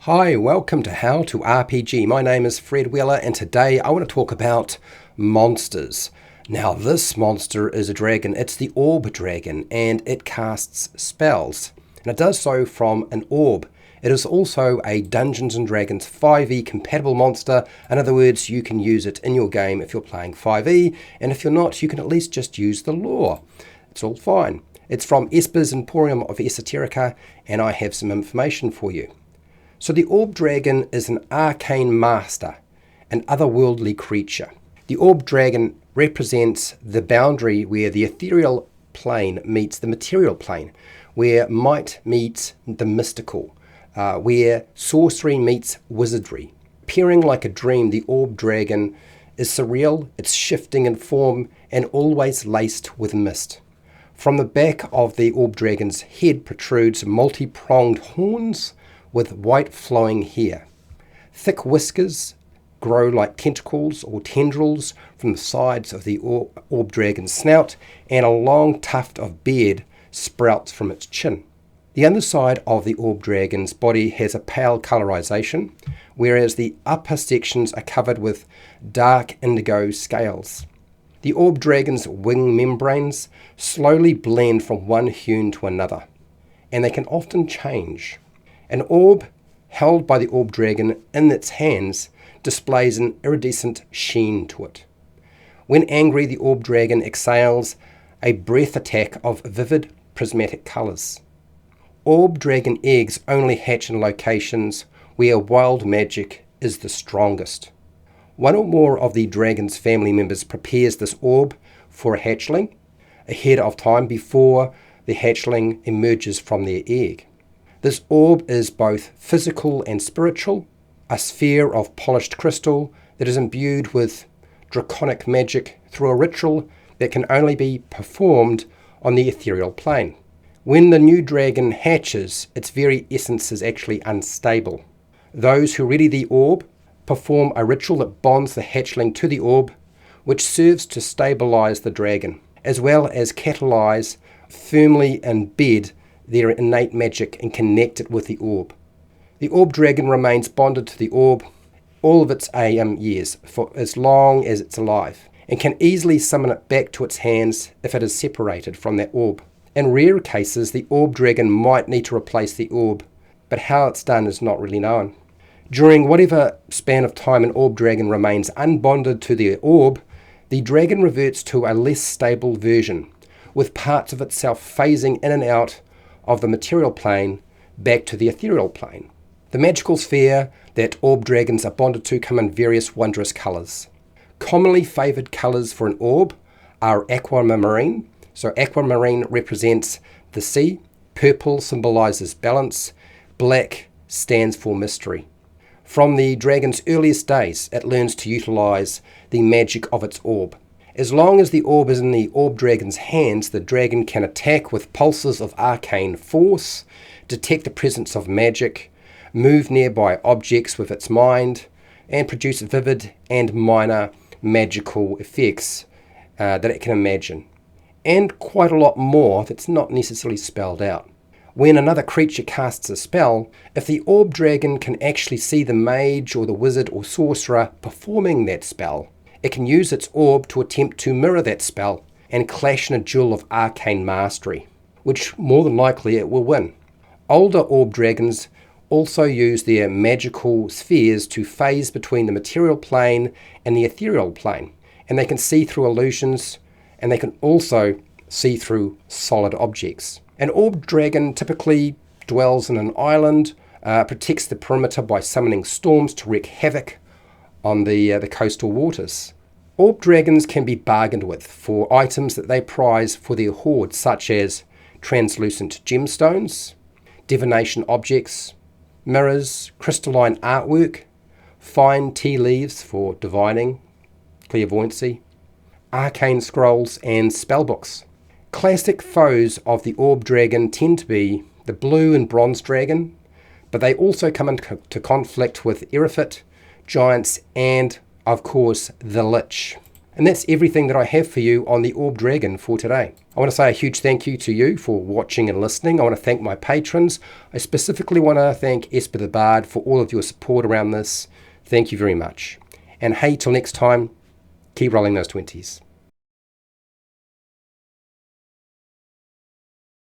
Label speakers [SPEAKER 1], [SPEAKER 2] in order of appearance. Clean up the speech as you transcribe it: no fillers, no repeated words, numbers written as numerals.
[SPEAKER 1] Hi, welcome to How to RPG. My name is Fred Wheeler and today I want to talk about monsters. Now this monster is a dragon. It's the orb dragon and it casts spells. And it does so from an orb. It is also a Dungeons & Dragons 5e compatible monster. In other words, you can use it in your game if you're playing 5e, and if you're not, you can at least just use the lore. It's all fine. It's from Esper's Emporium of Esoterica, and I have some information for you. So the orb dragon is an arcane master, an otherworldly creature. The orb dragon represents the boundary where the ethereal plane meets the material plane, where might meets the mystical, where sorcery meets wizardry. Appearing like a dream, the orb dragon is surreal, it's shifting in form, and always laced with mist. From the back of the orb dragon's head protrudes multi-pronged horns with white flowing hair. Thick whiskers grow like tentacles or tendrils from the sides of the orb dragon's snout, and a long tuft of beard sprouts from its chin. The underside of the orb dragon's body has a pale colorization, whereas the upper sections are covered with dark indigo scales. The orb dragon's wing membranes slowly blend from one hue to another, and they can often change. An orb held by the orb dragon in its hands displays an iridescent sheen to it. When angry, the orb dragon exhales a breath attack of vivid prismatic colours. Orb dragon eggs only hatch in locations where wild magic is the strongest. One or more of the dragon's family members prepares this orb for a hatchling ahead of time before the hatchling emerges from their egg. This orb is both physical and spiritual, a sphere of polished crystal that is imbued with draconic magic through a ritual that can only be performed on the ethereal plane. When the new dragon hatches, its very essence is actually unstable. Those who ready the orb perform a ritual that bonds the hatchling to the orb, which serves to stabilize the dragon, as well as catalyze, firmly embed their innate magic and connect it with the orb. The orb dragon remains bonded to the orb all of its years, for as long as it's alive, and can easily summon it back to its hands if it is separated from that orb. In rare cases, the orb dragon might need to replace the orb, but how it's done is not really known. During whatever span of time an orb dragon remains unbonded to the orb, the dragon reverts to a less stable version, with parts of itself phasing in and out of the material plane back to the ethereal plane. The magical sphere that orb dragons are bonded to come in various wondrous colours. Commonly favoured colours for an orb are aquamarine. So aquamarine represents the sea, purple symbolises balance, black stands for mystery. From the dragon's earliest days, it learns to utilise the magic of its orb. As long as the orb is in the orb dragon's hands, the dragon can attack with pulses of arcane force, detect the presence of magic, move nearby objects with its mind, and produce vivid and minor magical effects that it can imagine. And quite a lot more that's not necessarily spelled out. When another creature casts a spell, if the orb dragon can actually see the mage or the wizard or sorcerer performing that spell, it can use its orb to attempt to mirror that spell and clash in a duel of arcane mastery, which more than likely it will win. Older orb dragons also use their magical spheres to phase between the material plane and the ethereal plane, and they can see through illusions, and they can also see through solid objects. An orb dragon typically dwells in an island, protects the perimeter by summoning storms to wreak havoc on the coastal waters. Orb dragons can be bargained with for items that they prize for their hoard, such as translucent gemstones, divination objects, mirrors, crystalline artwork, fine tea leaves for divining, clairvoyancy, arcane scrolls, and spellbooks. Classic foes of the orb dragon tend to be the blue and bronze dragon, but they also come into conflict with Erifit, giants, and, of course, the Lich. And that's everything that I have for you on the Orb Dragon for today. I want to say a huge thank you to you for watching and listening. I want to thank my patrons. I specifically want to thank Esper the Bard for all of your support around this. Thank you very much. And hey, till next time, keep rolling those 20s.